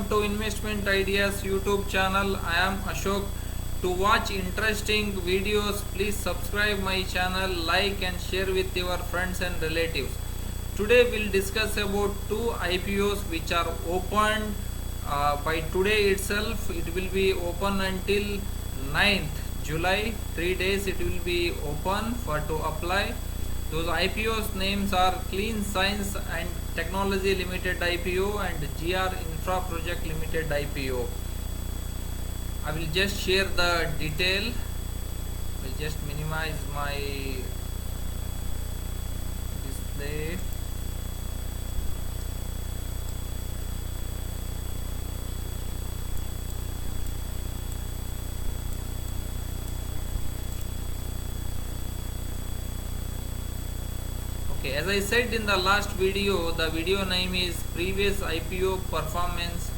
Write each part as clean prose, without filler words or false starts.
welcome to Investment Ideas YouTube channel. I am Ashok. To watch interesting videos, please subscribe my channel, like and share with your friends and relatives. Today we'll discuss about two IPOs which are opened by today itself. It will be open until 9th July. 3 days it will be open for to apply. Those IPOs names are Clean Science and Technology Limited IPO and GR Infra Project Limited IPO. I will just share the detail. I will just minimize my display. As I said in the last video, the video name is previous IPO performance.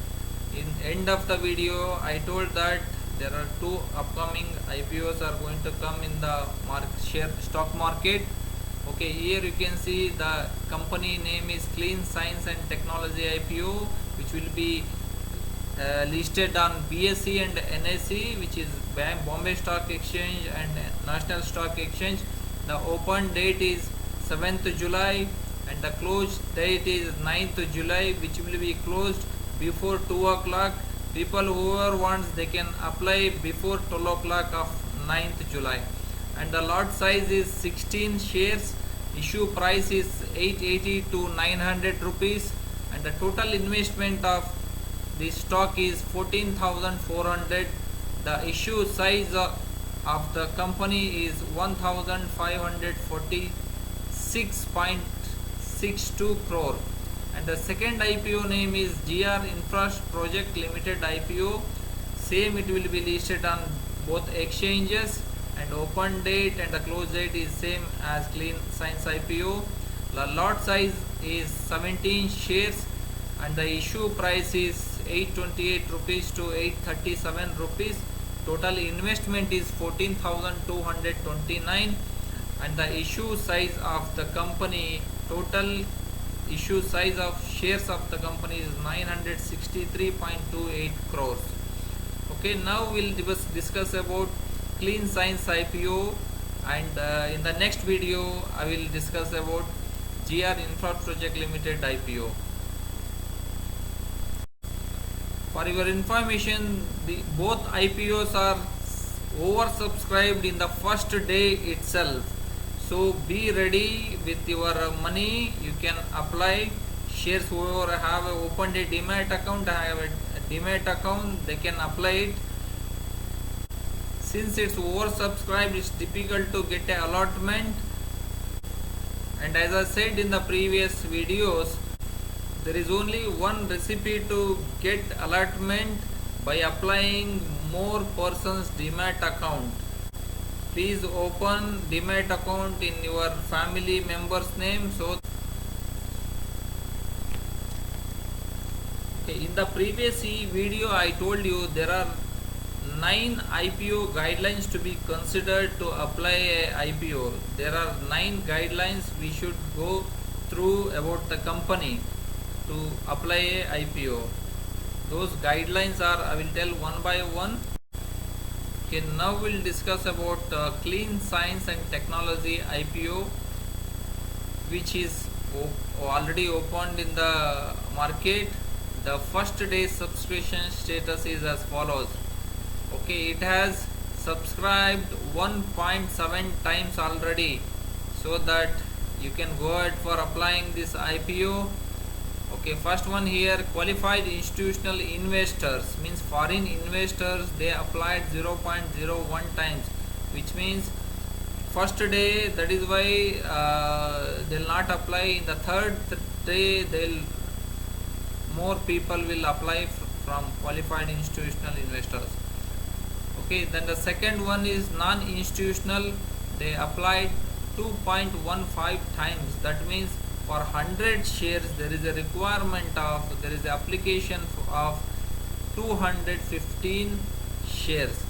In end of the video, I told that there are two upcoming IPOs are going to come in the stock market. Okay, here you can see the company name is Clean Science and Technology IPO, which will be listed on BSE and NSE, which is Bombay Stock Exchange and National Stock Exchange. The open date is 7th July and the close date is 9th July, which will be closed before 2 o'clock. People whoever wants, they can apply before 12 o'clock of 9th July. And the lot size is 16 shares. Issue price is 880 to 900 rupees. And the total investment of the stock is 14,400. The issue size of the company is 1,546.62 crore. And the second IPO name is GR Infra Project Limited IPO. Same, it will be listed on both exchanges and open date and the close date is same as Clean Science IPO. The lot size is 17 shares and the issue price is 828 rupees to 837 rupees. Total investment is 14,229 and the issue size of the company, total issue size of shares of the company is 963.28 crores. Okay, now we'll discuss about Clean Science IPO and in the next video I will discuss about GR Infra Project Limited IPO. For your information, both IPOs are oversubscribed in the first day itself. So be ready with your money. You can apply shares. Whoever have opened a Demat account, they can apply it. Since it's oversubscribed, it's difficult to get an allotment. And as I said in the previous videos, there is only one recipe to get allotment by applying more persons Demat account. Please open Demat account in your family member's name. So in the previous video I told you there are 9 IPO guidelines to be considered to apply a IPO. There are 9 guidelines we should go through about the company to apply a IPO. Those guidelines are, I will tell one by one. Okay, now we'll discuss about Clean Science and Technology IPO, which is already opened in the market. The first day subscription status is as follows. Okay, it has subscribed 1.7 times already, so that you can go ahead for applying this IPO. Okay, first one here, qualified institutional investors, means foreign investors, they applied 0.01 times, which means first day, that is why they'll not apply. In the third day, more people will apply from qualified institutional investors. Okay, then the second one is non-institutional, they applied 2.15 times. That means for 100 shares there is a requirement of, there is an application of 215 shares.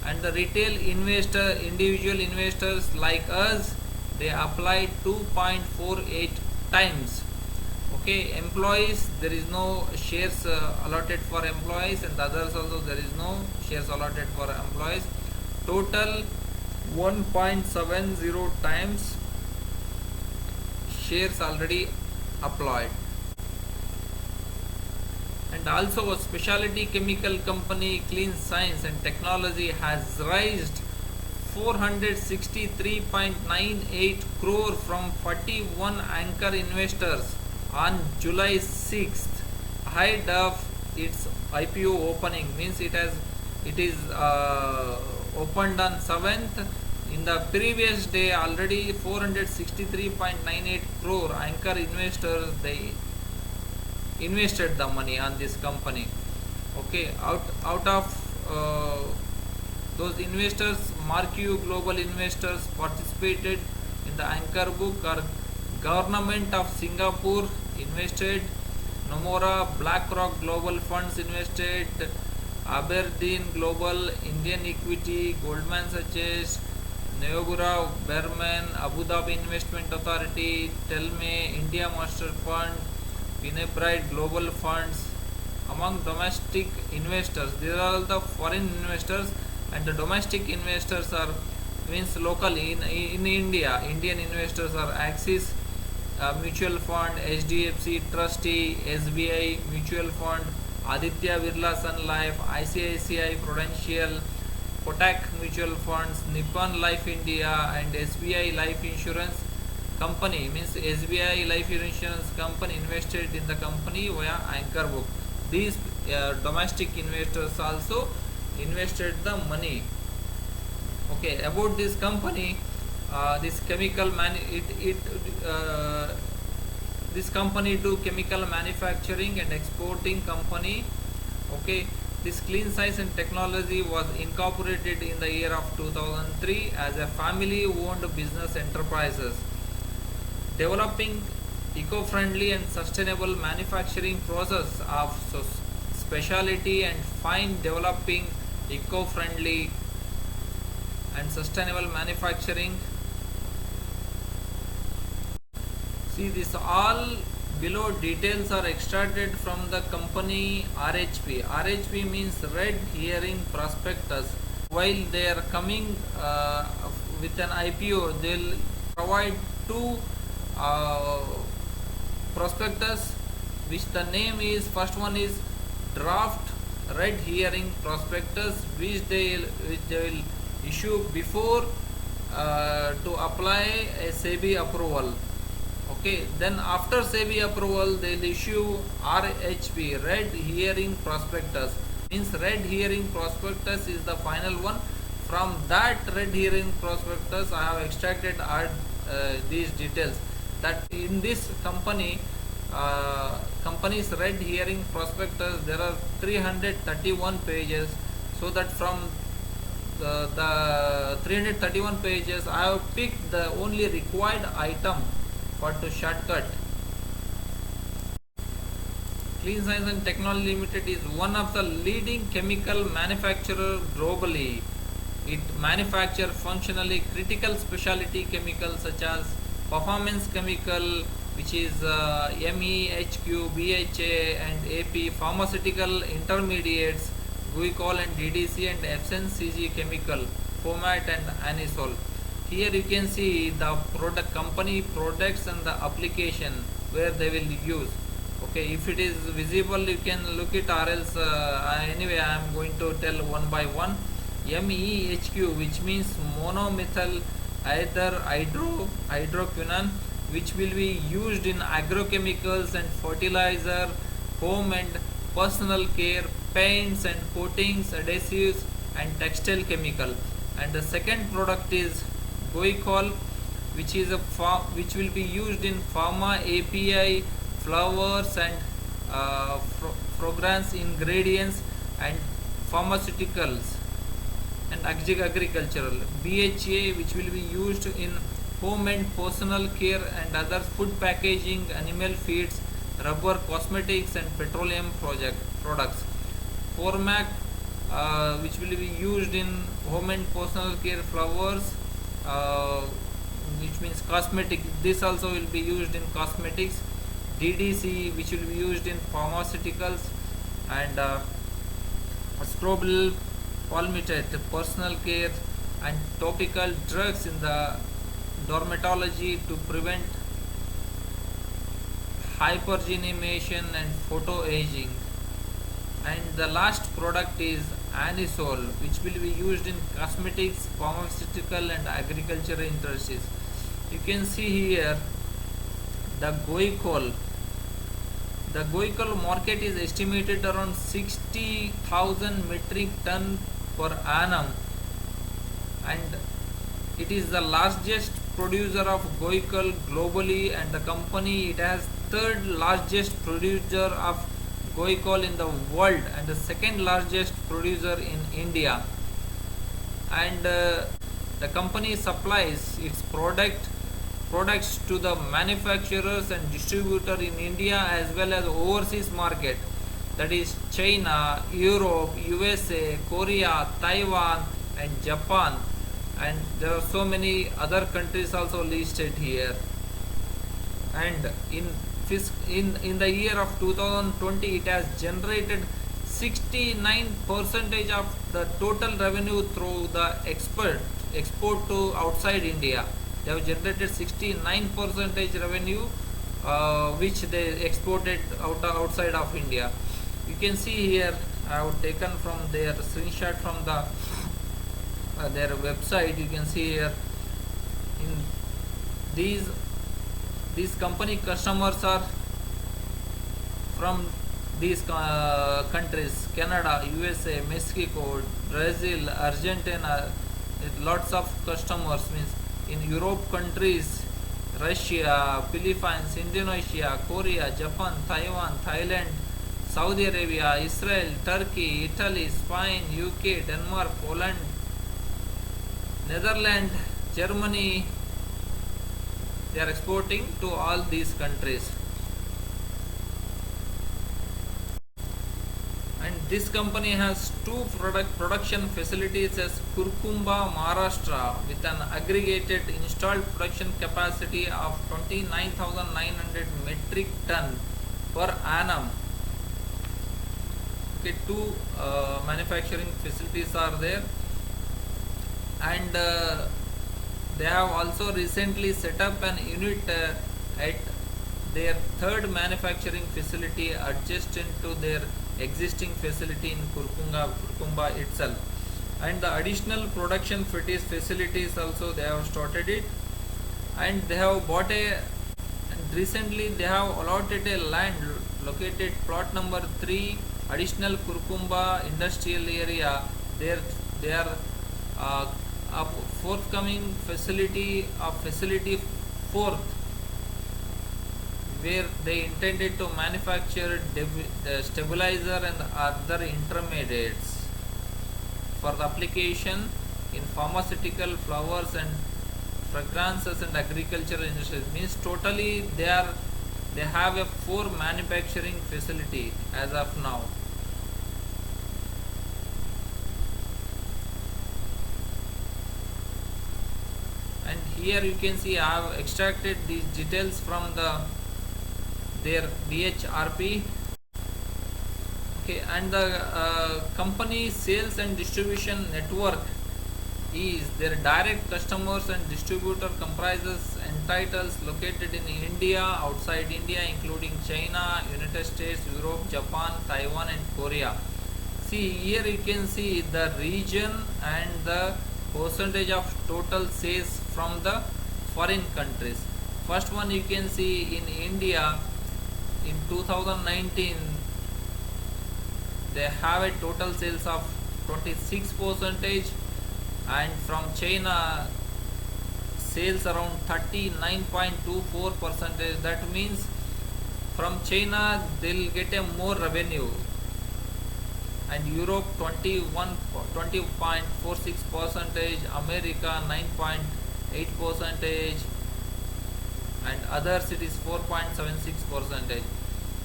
And the retail investor, individual investors like us, they applied 2.48 times. Okay, employees, there is no shares allotted for employees, and the others also there is no shares allotted for employees. Total 1.70 times shares already applied. And also a specialty chemical company Clean Science and Technology has raised 463.98 crore from 41 anchor investors on July 6th, ahead of its IPO opening. Means it is opened on 7th. In the previous day already 463.98 crore anchor investors they invested the money on this company. Okay, out of those investors, Marquee Global Investors participated in the anchor book, or Government of Singapore invested, Nomura, BlackRock Global Funds invested, Aberdeen Global, Indian Equity, Goldman Sachs, Neogura, Berman, Abu Dhabi Investment Authority, Telme, India Master Fund, Pinebride Global Funds. Among domestic investors, these are all the foreign investors, and the domestic investors are means locally in India. Indian investors are Axis Mutual Fund, HDFC Trustee, SBI Mutual Fund, Aditya Birla Sun Life, ICICI Prudential, Kotak Mutual Funds, Nippon Life India, and SBI Life Insurance Company. Means SBI Life Insurance Company invested in the company via anchor book. These domestic investors also invested the money. Okay, about this company, this chemical this company do chemical manufacturing and exporting company. Okay, this Clean Science and Technology was incorporated in the year of 2003 as a family owned business enterprises, developing eco-friendly and sustainable manufacturing process of specialty and fine, developing eco-friendly and sustainable manufacturing. See, this all below details are extracted from the company RHP. RHP means Red Herring Prospectus. While they are coming with an IPO, they'll provide two prospectus, which the name is, first one is draft Red Herring Prospectus, which they will issue before to apply a SEBI approval. Okay, then after SEBI approval they'll issue RHP, Red Herring Prospectus. Means Red Herring Prospectus is the final one. From that Red Herring Prospectus I have extracted these details, that in this company's Red Herring Prospectus there are 331 pages, so that from the 331 pages I have picked the only required item for to shortcut. Clean Science and Technology Limited is one of the leading chemical manufacturer globally. It manufactures functionally critical specialty chemicals such as performance chemical, which is MEHQ, BHA and AP, pharmaceutical intermediates, glycol and DDC, and FNCG chemical, format and anisole. Here you can see the product, company products and the application where they will use. Okay, if it is visible you can look it, or else anyway I am going to tell one by one. MEHQ, which means monomethyl ether hydroquinone, which will be used in agrochemicals and fertilizer, home and personal care, paints and coatings, adhesives and textile chemical. And the second product is Goicol, which is which will be used in pharma API, flowers and fragrance ingredients and pharmaceuticals and agricultural. BHA, which will be used in home and personal care and other food packaging, animal feeds, rubber, cosmetics and petroleum products. Formac, which will be used in home and personal care, flowers, which means cosmetic. This also will be used in cosmetics. DDC, which will be used in pharmaceuticals, and ascorbyl palmitate, personal care, and topical drugs in the dermatology to prevent hypergenimation and photoaging. And the last product is anisole, which will be used in cosmetics, pharmaceutical, and agriculture industries. You can see here the Goicol. The Goicol market is estimated around 60,000 metric ton per annum, and it is the largest producer of Goicol globally, and the company, it has third largest producer of Goicol in the world and the second largest producer in India. And the company supplies its products to the manufacturers and distributor in India as well as overseas market, that is China, Europe, USA, Korea, Taiwan, and Japan, and there are so many other countries also listed here. And in the year of 2020, it has generated 69% of the total revenue through the export to outside India. They have generated 69% revenue, which they exported outside of India. You can see here, I have taken from their screenshot from the their website. You can see here in these company customers are from these countries: Canada, USA, Mexico, Brazil, Argentina. Lots of customers, means in Europe countries, Russia, Philippines, Indonesia, Korea, Japan, Taiwan, Thailand, Saudi Arabia, Israel, Turkey, Italy, Spain, UK, Denmark, Poland, Netherlands, Germany. They are exporting to all these countries. And this company has two production facilities as Kurkumba, Maharashtra, with an aggregated installed production capacity of 29,900 metric ton per annum. Okay, two manufacturing facilities are there, and they have also recently set up an unit at their third manufacturing facility adjacent to their existing facility in Kurkumba itself. And the additional production facilities also they have started it, and they have bought and recently they have allotted a land located plot number 3, additional Kurkumba industrial area. There they are a forthcoming facility of facility 4th, where they intended to manufacture stabilizer and other intermediates for the application in pharmaceutical, flowers and fragrances and agricultural industries. Means totally they have a 4 manufacturing facility as of now. And here you can see I have extracted these details from their DHRP. Okay, and the company sales and distribution network is their direct customers and distributor comprises entitles located in India, outside India, including China, United States, Europe, Japan, Taiwan, and Korea. See here you can see the region and the percentage of total sales from the foreign countries. First one you can see in India in 2019 they have a total sales of 26%, and from China sales around 39.24%. That means from China they'll get a more revenue, and Europe 20.46%, America 9.8%, and other cities 4.76%.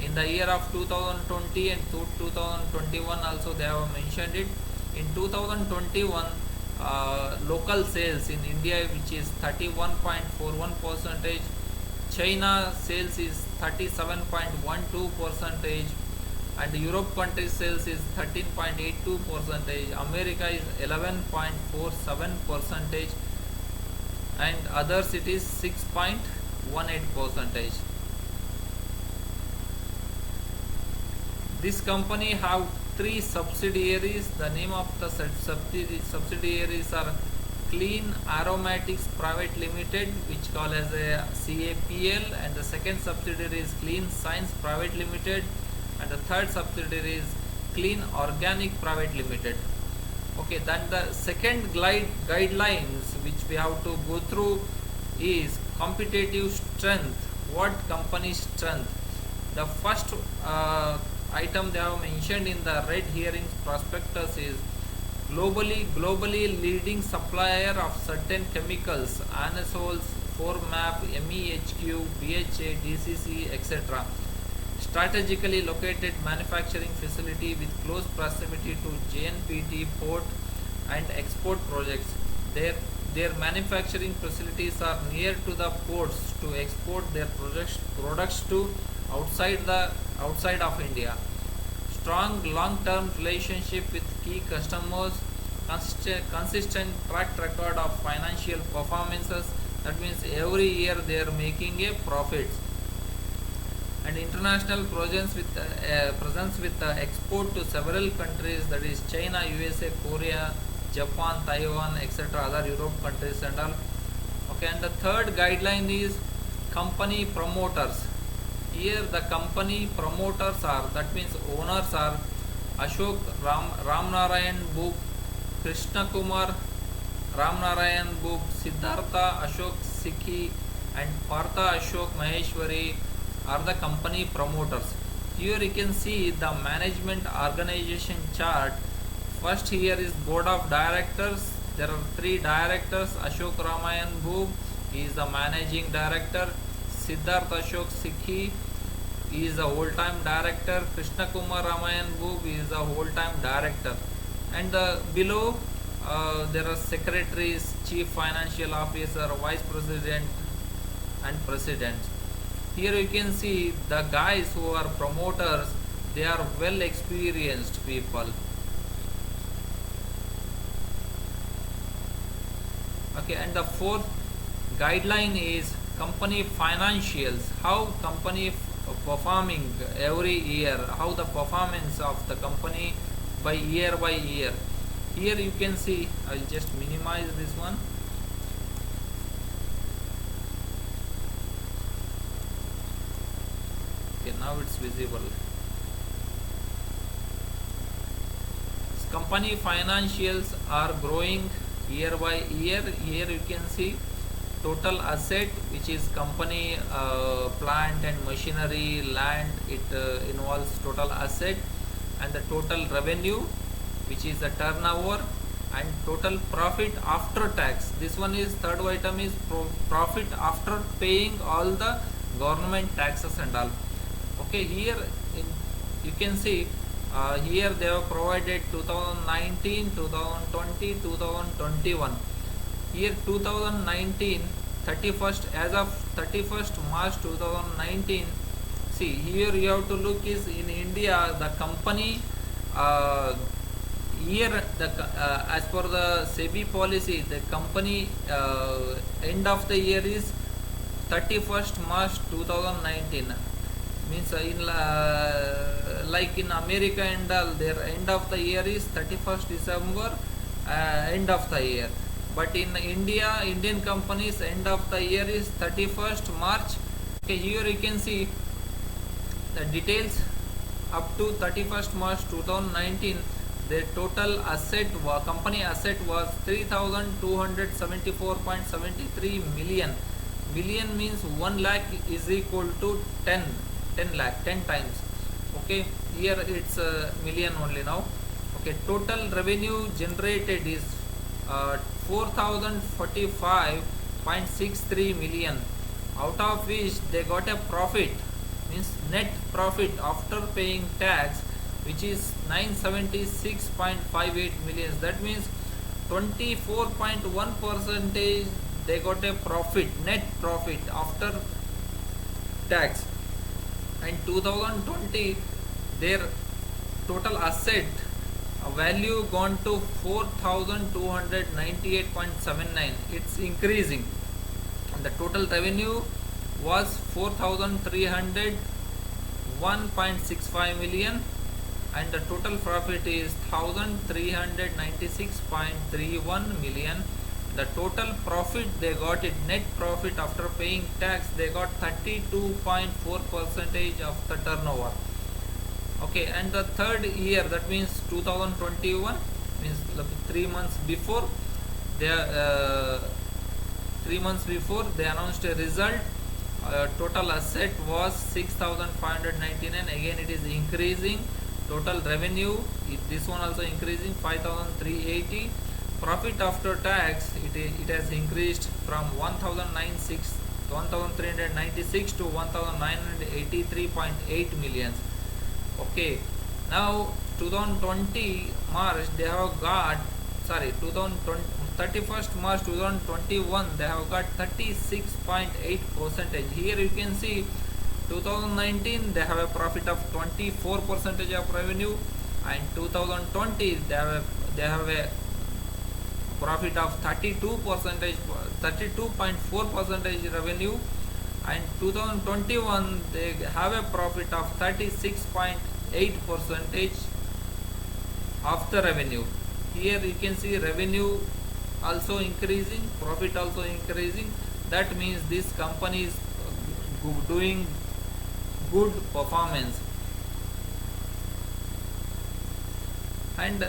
In the year of 2020 and 2021 also they have mentioned it. In 2021 local sales in India, which is 31.41%, China sales is 37.12 percentage, and Europe countries sales is 13.82 percentage, America is 11.47 percentage, and other cities 6.18 percentage. This company have three subsidiaries. The name of the subsidiaries are Clean Aromatics Private Limited, which called as a CAPL, and the second subsidiary is Clean Science Private Limited, and the third subsidiary is Clean Organic Private Limited. Okay, then the second guidelines which we have to go through is competitive strength. What company strength? The first item they have mentioned in the red herring prospectus is globally leading supplier of certain chemicals, aerosols, 4-MAP, MEHQ, BHA, DCC, etc. Strategically located manufacturing facility with close proximity to JNPT port and export projects. Their manufacturing facilities are near to the ports to export their products to outside of India. Strong long-term relationship with key customers, consistent track record of financial performances. That means every year they are making a profit. And international presence with export to several countries, that is China, USA, Korea, Japan, Taiwan, etc. other Europe countries and all. Okay, and the third guideline is company promoters. Here the company promoters are, that means owners are Ashok Ramnarayan Boop, Krishna Kumar Ramnarayan Boop, Siddhartha Ashok Sikhi, and Partha Ashok Maheshwari are the company promoters. Here you can see the management organization chart. First here is board of directors. There are three directors. Ashok Ramayan Boop, he is the managing director. Siddhartha Ashok Sikhi, he is the whole-time director. Krishna Kumar Ramayan Boop, he is the whole-time director. And below there are secretaries, chief financial officer, vice president, and president. Here you can see the guys who are promoters, they are well experienced people. Okay, and the fourth guideline is company financials. How company performing every year, how the performance of the company by year. Here you can see, I will just minimize this one. Okay, now it's visible. Company financials are growing year by year. Here you can see total asset, which is company plant and machinery, land, it involves total asset, and the total revenue, which is the turnover, and total profit after tax. This one is third item is profit after paying all the government taxes and all. Okay, here you can see here they have provided 2019, 2020, 2021. Here 2019 31st, as of 31st March 2019. See, here you have to look is in India the company year, as per the SEBI policy, the company end of the year is 31st March 2019. Means in like in America and all, their end of the year is 31st December, end of the year. But in India, Indian companies end of the year is 31st March. Okay, here you can see the details up to 31st March 2019. Their total asset company asset was 3,274.73 million. Million means 1 lakh is equal to 10 lakh, 10 times. Okay, here it's million only now. Okay, total revenue generated is 4,045.63 million, out of which they got a profit, means net profit after paying tax, which is 976.58 million. That means 24.1% they got a profit, net profit after tax. And 2020 their total asset value gone to 4298.79. It's increasing. The total revenue was 4301.65 million, and the total profit is 1396.31 million. The total profit they got it, net profit after paying tax, they got 32.4 percentage of the turnover. Okay, and the third year, that means 2021, means 3 months before they 3 months before they announced a result. Total asset was 6599. Again it is increasing. Total revenue, this one also increasing, 5380. Profit after tax, it has increased from 1396 to 1983.8 millions. Okay, now 2020 March they have got, 31st March 2021 they have got 36.8 percentage. Here you can see 2019 they have a profit of 24 percentage of revenue, and 2020 they have a profit of 32.4 percentage revenue, and 2021 they have a profit of 36.8 percentage of the revenue. Here you can see revenue also increasing, profit also increasing. That means this company is doing good performance. And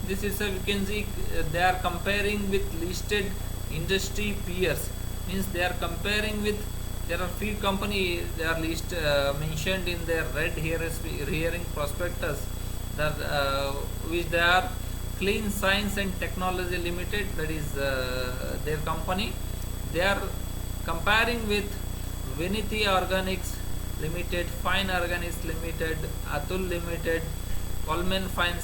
this is you can see they are comparing with listed industry peers, means they are comparing with, there are few company they are mentioned in their red hearing prospectus, that which they are Clean Science and Technology Limited, that is their company. They are comparing with Viniti Organics Limited, Fine Organics Limited, Atul Limited, Coleman Fine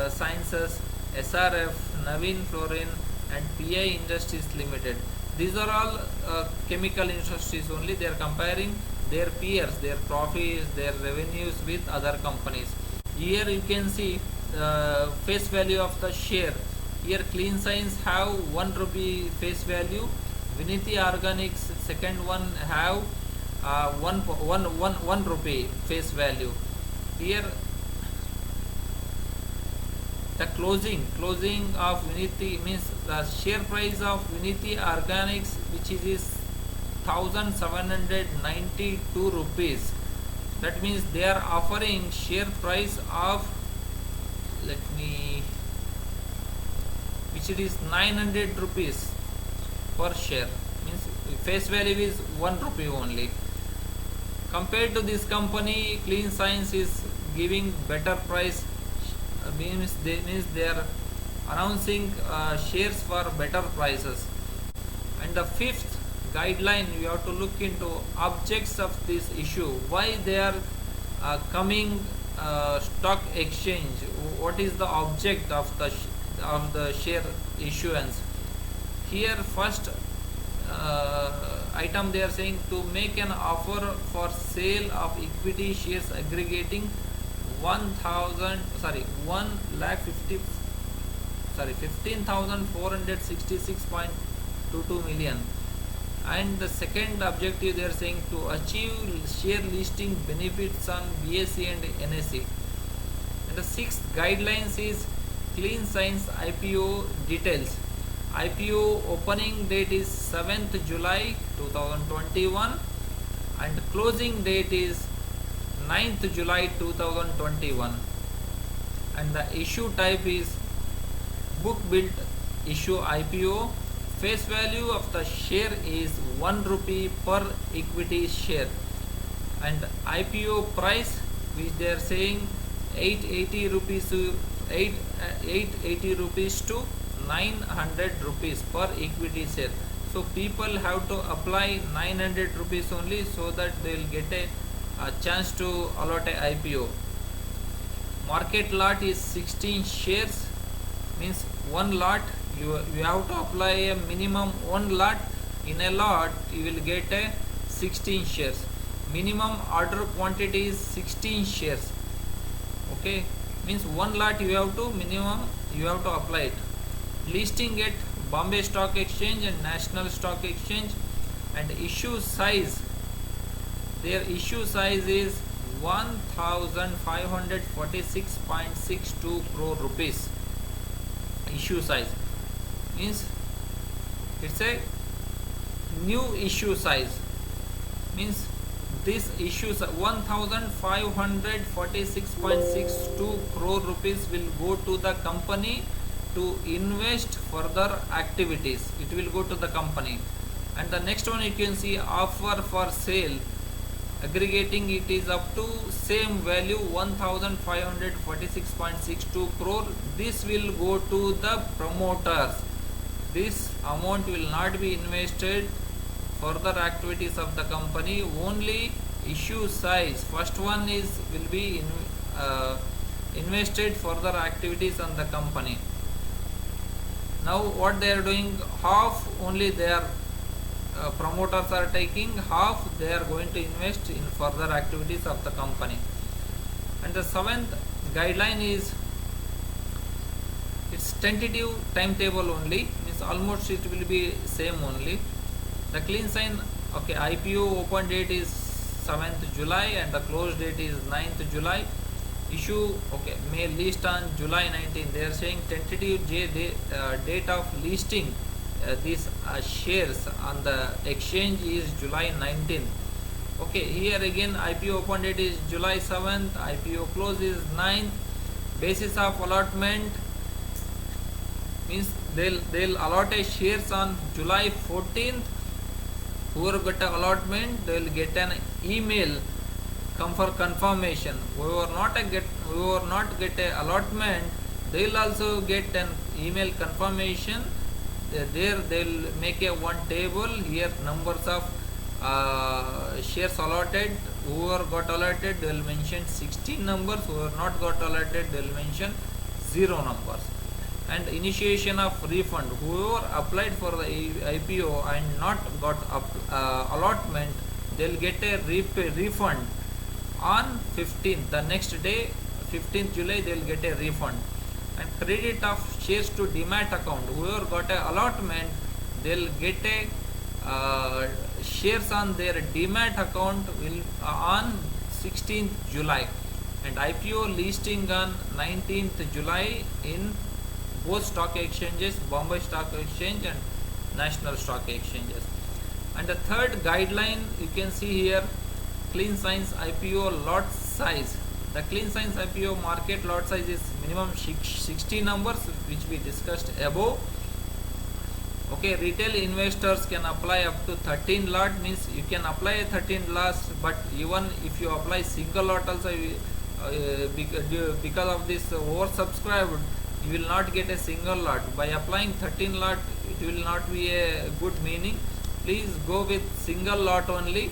Sciences, SRF, Navin Fluorine, and PI Industries Limited. These are all chemical industries only. They are comparing their peers, their profits, their revenues with other companies. Here you can see face value of the share. Here Clean Science have 1 rupee face value. Viniti Organics second one have 1 rupee face value. Here the closing of Viniti, means the share price of Viniti Organics, which is 1792 rupees. That means they are offering share price of, which it is 900 rupees per share, means face value is 1 rupee only. Compared to this company, Clean Science is giving better price, means they are announcing shares for better prices. And the fifth guideline, you have to look into objects of this issue, why they are coming stock exchange, what is the object of the share issuance. Here first item they are saying to make an offer for sale of equity shares aggregating 15,466.22 million. And the second objective they are saying to achieve share listing benefits on BSE and NSE. And the sixth guidelines is Clean Science IPO details. IPO opening date is 7th July 2021 and closing date is 9th July 2021, and the issue type is book built issue IPO. Face value of the share is 1 rupee per equity share, and IPO price, which they are saying 880 rupees to 880 rupees to 900 rupees per equity share. So people have to apply 900 rupees only, so that they will get a chance to allot a IPO. Market lot is 16 shares, means one lot. You have to apply a minimum one lot In a lot you will get a 16 shares. Minimum order quantity is 16 shares. Okay, means one lot you have to minimum you have to apply it. Listing at Bombay Stock Exchange and National Stock Exchange, and issue size, their issue size is 1546.62 crore rupees. Issue size means it's a new issue size, means this issues 1546.62 crore rupees will go to the company to invest further activities. It will go to the company. And the next one you can see offer for sale, aggregating it is up to same value 1546.62 crore. This will go to the promoters. This amount will not be invested further activities of the company. Only issue size, first one is will be invested further activities on the company. Now what they are doing, half only their promoters are taking, half they are going to invest in further activities of the company. And the seventh guideline is, it's tentative timetable only, means almost it will be same only. The clean sign, okay, IPO open date is 7th July and the close date is 9th July. Issue, okay, may list on July 19. They are saying tentative date of listing these shares on the exchange is July 19th. Okay, here again IPO open date is July 7th, IPO close is 9th. Basis of allotment means they'll allot a shares on July 14th. Whoever get an allotment, they will get an email come for confirmation. Whoever not get a allotment, they will also get an email confirmation. There they will make a one table. Here numbers of shares allotted. Whoever got allotted, they will mention 16 numbers. Whoever not got allotted, they will mention 0 numbers. And initiation of refund, whoever applied for the IPO and not got allotment, they'll get a refund on 15th. The next day, 15th July, they'll get a refund. And credit of shares to demat account, whoever got a allotment, they'll get a shares on their demat account will on 16th July. And IPO listing on 19th July in both stock exchanges, Bombay Stock Exchange and National Stock Exchanges. And the third guideline you can see here, Clean Science IPO lot size. The Clean Science IPO market lot size is minimum 60 numbers, which we discussed above. Okay, retail investors can apply up to 13 lot, means you can apply 13 lots, but even if you apply single lot also, because of this oversubscribed, you will not get a single lot. By applying 13 lot, it will not be a good meaning. Please go with single lot only,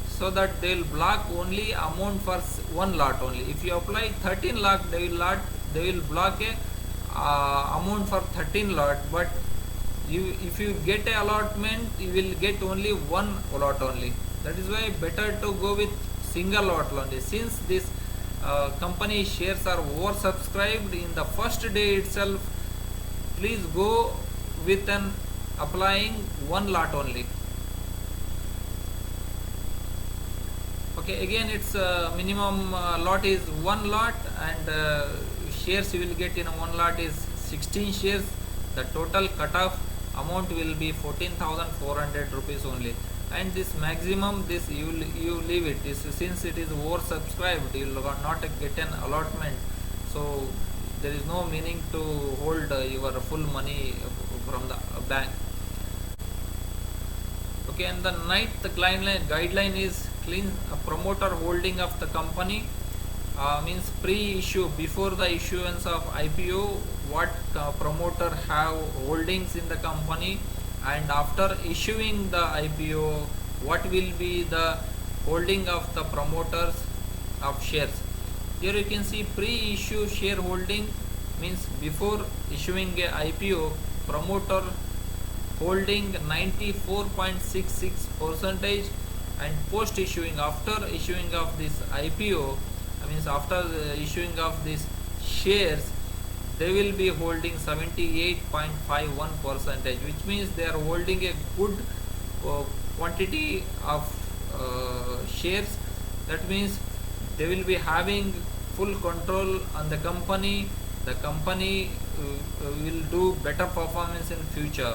so that they will block only amount for one lot only. If you apply 13 lot, they will block a amount for 13 lot. But if you get a allotment, you will get only one lot only. That is why better to go with single lot only. Since this company shares are oversubscribed in the first day itself, please go with an applying one lot only. Okay, again its minimum lot is one lot, and shares you will get in one lot is 16 shares. The total cutoff amount will be 14,400 rupees only. And this maximum, this you leave it. This, since it is oversubscribed, you will not get an allotment, so there is no meaning to hold your full money from the bank. Okay, and the ninth guideline is clean promoter holding of the company. Means pre-issue, before the issuance of IPO, what promoter have holdings in the company, and after issuing the IPO, what will be the holding of the promoters of shares. Here you can see pre-issue shareholding, means before issuing a IPO, promoter holding 94.66 percentage, and post issuing, after issuing of this IPO, I means after issuing of these shares, they will be holding 78.51 percentage, which means they are holding a good uh, quantity of shares. That means they will be having full control on the company. The company will do better performance in future.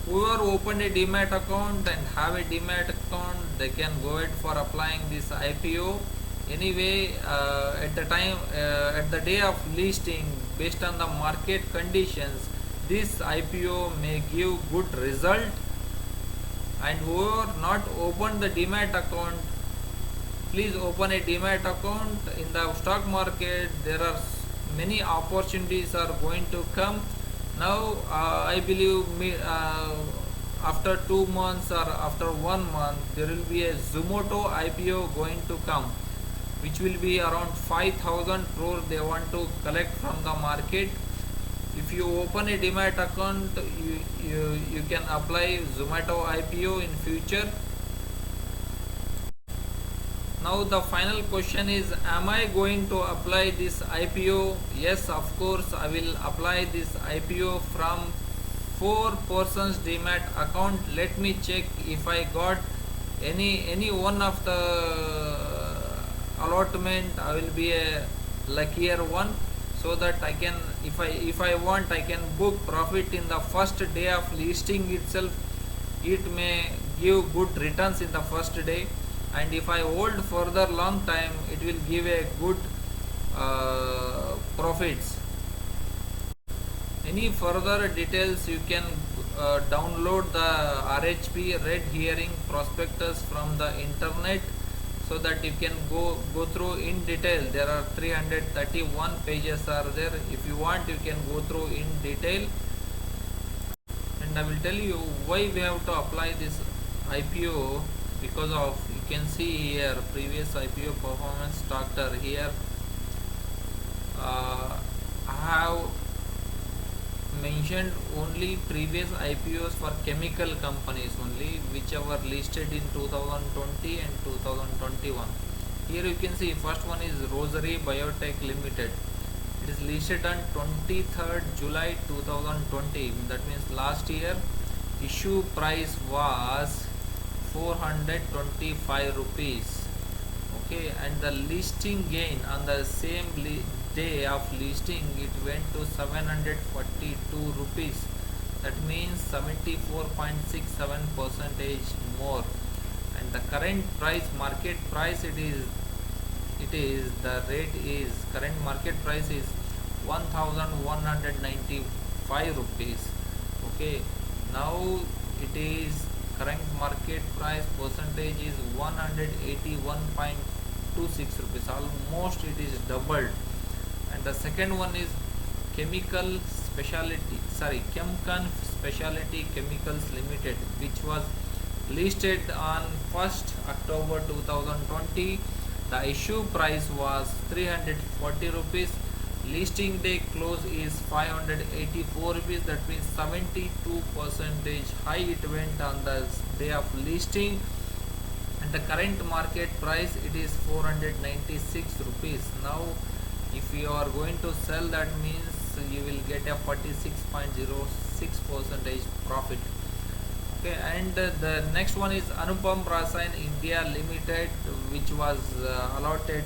Whoever opened a demat account and have a demat account, they can go ahead for applying this IPO. Anyway, at the time, at the day of listing, based on the market conditions, this IPO may give good result. And whoever not opened the demat account, please open a demat account. In the stock market, there are many opportunities are going to come. Now I believe after 2 months or after 1 month, there will be a Zomato IPO going to come, which will be around 5,000 crore they want to collect from the market. If you open a demat account, you can apply Zomato IPO in future. Now the final question is, am I going to apply this IPO? Yes, of course I will apply this IPO from 4 persons demat account. Let me check if I got any one of the allotment. I will be a luckier one, so that I can, if I want, I can book profit in the first day of listing itself. It may give good returns in the first day, and if I hold further long time, it will give a good profits. Any further details, you can download the RHP Red Herring prospectus from the internet, so that you can go through in detail. There are 331 pages are there. If you want, you can go through in detail, and I will tell you why we have to apply this IPO. Because of, you can see here, previous IPO performance starter. Here I have mentioned only previous IPOs for chemical companies only, which were listed in 2020 and 2021. Here you can see first one is Rosary Biotech Limited. It is listed on 23rd July 2020. That means last year. Issue price was 425 rupees. Okay, and the listing gain on the same day of listing, it went to 742 rupees. That means 74.67 percentage more. And the current price, market price, it is the rate is, current market price is 1195 rupees. Okay, now it is, current market price percentage is 181.26 rupees. Almost it is doubled. And the second one is Chemcon Specialty Chemicals Limited, which was listed on 1st October 2020. The issue price was 340 rupees. Listing day close is 584 rupees. That means 72% high it went on the day of listing. And the current market price, it is 496 rupees. Now if you are going to sell, that means you will get a 46.06% profit. Okay, and the next one is Anupam Rasayan India Limited, which was allotted,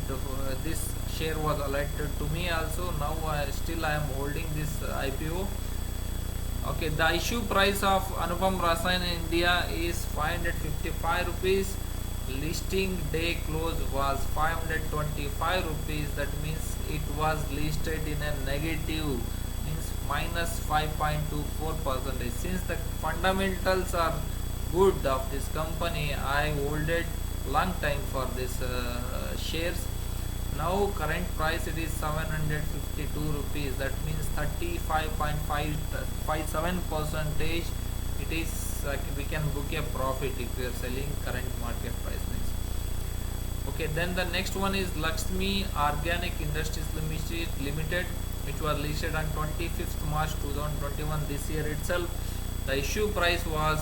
this share was allotted to me also. Now still I am holding this IPO. Okay, the issue price of Anupam Rasayan India is 555 rupees. Listing day close was 525 rupees. That means it was listed in a negative, means minus 5.24%. Since the fundamentals are good of this company, I holded long time for this shares. Now current price, it is 752 rupees. That means 35.57%. It is we can book a profit if we are selling current market price means. Okay, then the next one is Lakshmi Organic Industries Limited, which was listed on 25th March 2021 this year itself. The issue price was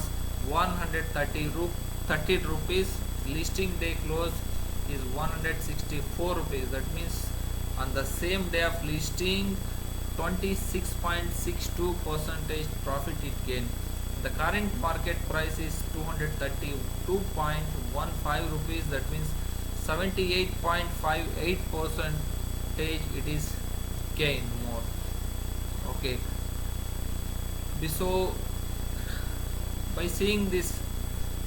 130 rupees. Listing day close is 164 rupees. That means on the same day of listing, 26.62 percentage profit it gained. The current market price is 232.15 rupees. That means 78.58 percentage it is gained more. Okay, so by seeing this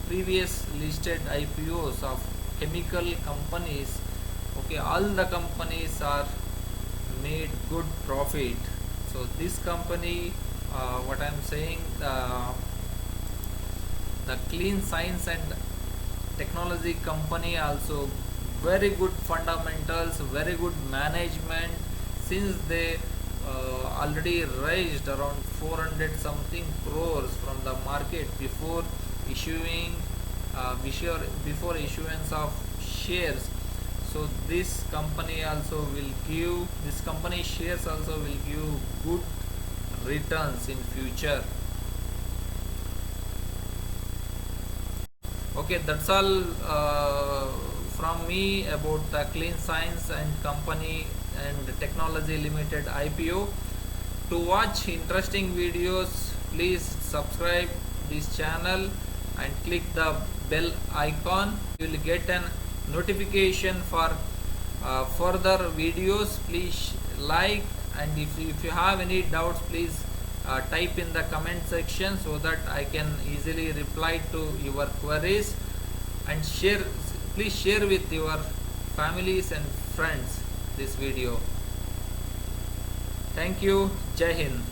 previous listed IPOs of chemical companies, okay, all the companies are made good profit. So this company, what I'm saying, the Clean Science and Technology company also very good fundamentals, very good management, since they already raised around 400 something crores from the market before issuing before issuance of shares. So this company shares also will give good returns in future. Okay, that's all from me about the Clean Science and Company and Technology Limited IPO. To watch interesting videos, please subscribe this channel and click the bell icon. You will get a notification for further videos. Please like, and if you have any doubts, please type in the comment section so that I can easily reply to your queries, and please share with your families and friends this video. Thank you. Jai Hind.